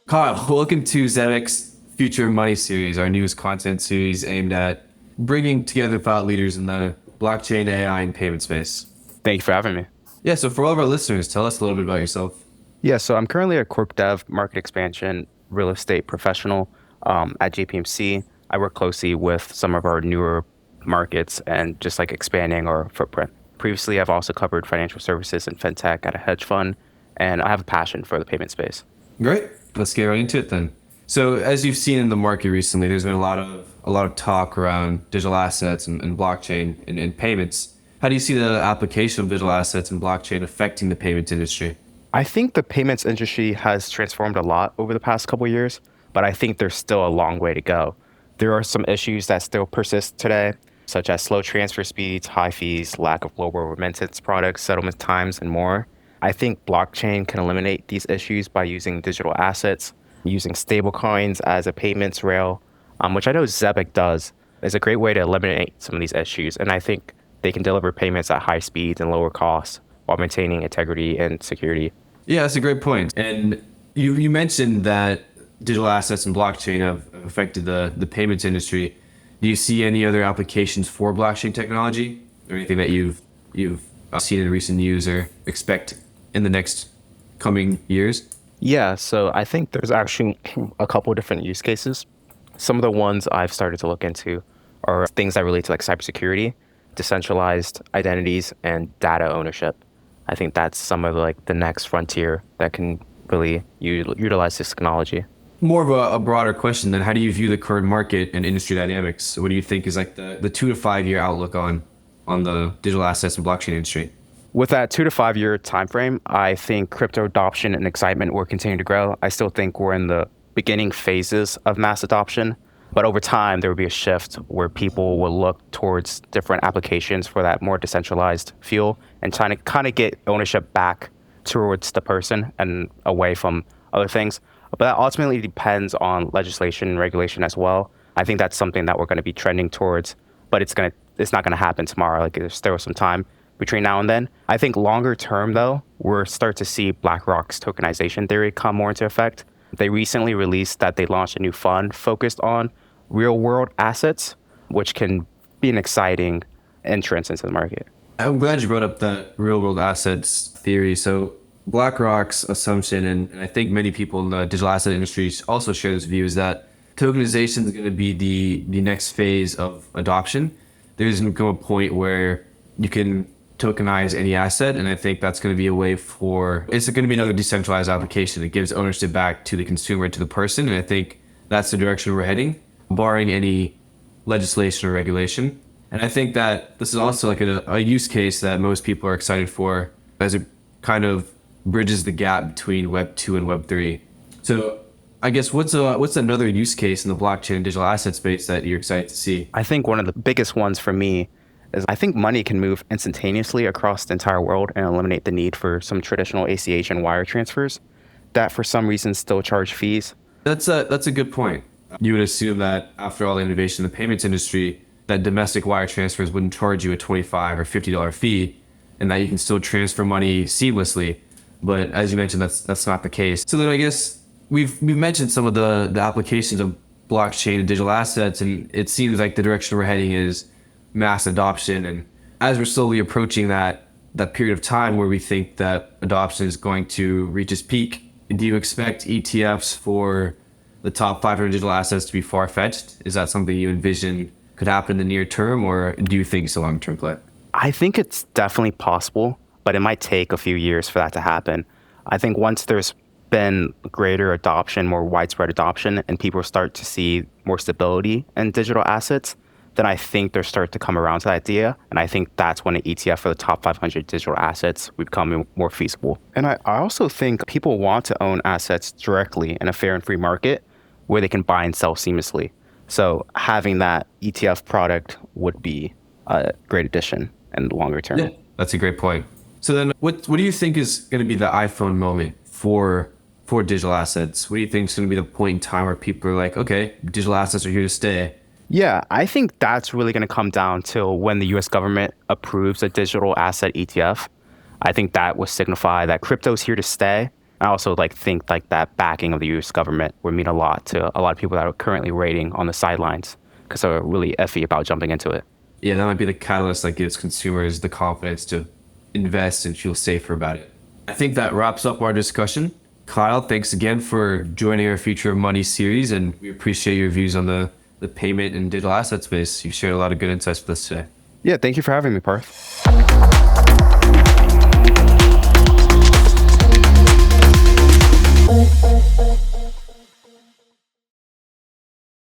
Kyle, welcome to Zebec's Future Money series, our newest content series aimed at bringing together thought leaders in the blockchain, AI, and payment space. Thank you for having me. Yeah, so for all of our listeners, tell us a little bit about yourself. Yeah, so I'm currently a corp dev, market expansion, real estate professional at JPMC. I work closely with some of our newer markets and just like expanding our footprint. Previously, I've also covered financial services and fintech at a hedge fund, and I have a passion for the payment space. Great. Let's get right into it then. So, as you've seen in the market recently, there's been a lot of talk around digital assets and blockchain and payments. How do you see the application of digital assets and blockchain affecting the payments industry? I think the payments industry has transformed a lot over the past couple of years, but I think there's still a long way to go. There are some issues that still persist today, such as slow transfer speeds, high fees, lack of global remittance products, settlement times, and more. I think blockchain can eliminate these issues by using digital assets, using stablecoins as a payments rail, which I know Zebec does, is a great way to eliminate some of these issues. And I think they can deliver payments at high speeds and lower costs while maintaining integrity and security. Yeah, that's a great point. And you mentioned that digital assets and blockchain have affected the payments industry. Do you see any other applications for blockchain technology or anything that you've seen in recent news or expect in the next coming years? Yeah, so I think there's actually a couple of different use cases. Some of the ones I've started to look into are things that relate to like cybersecurity, decentralized identities, and data ownership. I think that's some of like the next frontier that can really utilize this technology. More of a broader question then, how do you view the current market and industry dynamics? What do you think is like the 2 to 5 year outlook on the digital assets and blockchain industry? With that 2 to 5 year time frame, I think crypto adoption and excitement will continue to grow. I still think we're in the beginning phases of mass adoption, but over time there will be a shift where people will look towards different applications for that more decentralized fuel and trying to kind of get ownership back towards the person and away from other things. But that ultimately depends on legislation and regulation as well. I think that's something that we're going to be trending towards, but it's not going to happen tomorrow. Like there's still some time between now and then. I think longer term though, we're start to see BlackRock's tokenization theory come more into effect. They recently released that they launched a new fund focused on real world assets, which can be an exciting entrance into the market. I'm glad you brought up the real world assets theory. So BlackRock's assumption, and I think many people in the digital asset industry also share this view, is that tokenization is going to be the next phase of adoption. There's going to come a point where you can tokenize any asset, and I think that's going to be a way for it's going to be another decentralized application that gives ownership back to the consumer, to the person, and I think that's the direction we're heading, barring any legislation or regulation. And I think that this is also like a use case that most people are excited for as it kind of bridges the gap between Web 2 and Web 3. So I guess what's another use case in the blockchain and digital asset space that you're excited to see? I think one of the biggest ones for me is I think money can move instantaneously across the entire world and eliminate the need for some traditional ACH and wire transfers that for some reason still charge fees. That's a good point. You would assume that after all the innovation in the payments industry, that domestic wire transfers wouldn't charge you a $25 or $50 fee, and that you can still transfer money seamlessly. But as you mentioned, that's not the case. So then I guess we've mentioned some of the applications of blockchain and digital assets, and it seems like the direction we're heading is mass adoption. And as we're slowly approaching that period of time where we think that adoption is going to reach its peak, do you expect ETFs for the top 500 digital assets to be far-fetched? Is that something you envision could happen in the near term, or do you think it's a long-term play? I think it's definitely possible, but it might take a few years for that to happen. I think once there's been greater adoption, more widespread adoption, and people start to see more stability in digital assets, then I think they'll start to come around to that idea. And I think that's when an ETF for the top 500 digital assets would become more feasible. And I also think people want to own assets directly in a fair and free market where they can buy and sell seamlessly. So having that ETF product would be a great addition in the longer term. Yeah, that's a great point. So then what do you think is going to be the iPhone moment for digital assets? What do you think is going to be the point in time where people are like, okay, digital assets are here to stay? Yeah, I think that's really going to come down to when the US government approves a digital asset ETF. I think that will signify that crypto is here to stay. I also think that backing of the U.S. government would mean a lot to a lot of people that are currently waiting on the sidelines because they're really iffy about jumping into it. Yeah, that might be the catalyst that gives consumers the confidence to invest and feel safer about it. I think that wraps up our discussion. Kyle, thanks again for joining our Future of Money series, and we appreciate your views on the payment and digital asset space. You've shared a lot of good insights with us today. Yeah, thank you for having me, Parth.